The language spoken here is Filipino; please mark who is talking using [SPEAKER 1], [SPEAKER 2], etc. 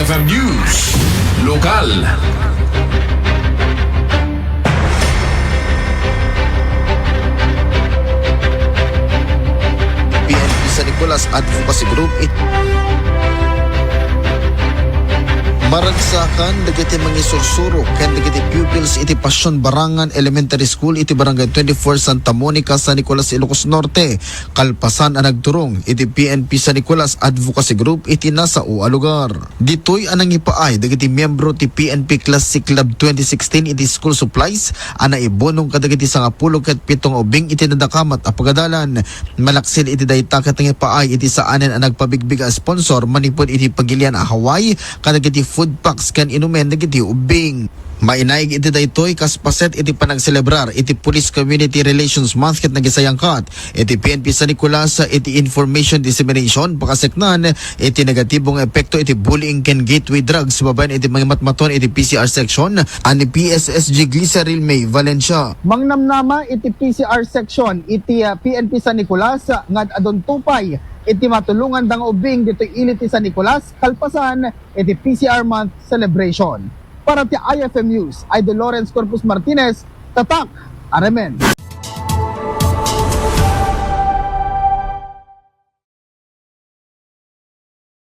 [SPEAKER 1] IFM News Lokal.
[SPEAKER 2] PNP San Nicolas Advocacy Group maragsakan dagiti mga sursuro ken dagiti pupils iti Pasyon Barangan Elementary School iti Barangay 24 Santa Monica San Nicolas Ilocos Norte kalpasan ang nagturong iti PNP San Nicolas Advocacy Group iti nasa lugar. Ditoy anang ipaay dagiti miyembro ti PNP Classic Club 2016 iti school supplies ana ibonong kadagiti 10 ket 7 ubing iti nadakamat a pagadalan malaksil iti dayta ket ipaay iti saanen ang nagpabigbig a sponsor manipod iti pagilian a Hawaii kadagiti food packs kan inumen dagiti ubing. Mainaig iti daytoy kaspaset iti panagselebrar iti Police Community Relations Month ket nagisayangkat iti PNP San Nicolas iti information dissemination pakaseknan iti negatibong epekto iti bullying ken gateway drugs babaen iti mga matmaton iti PCR section ani PSSG Glyceril May Valencia.
[SPEAKER 3] Mangnamnama iti PCR section iti PNP San Nicolas ngad adon tupay iti matulungan dang ubing dito iliti San Nicolas kalpasan iti PCR month celebration. Para ti IFM News, ay de Lawrence Corpus Martinez, tatak, Aremen.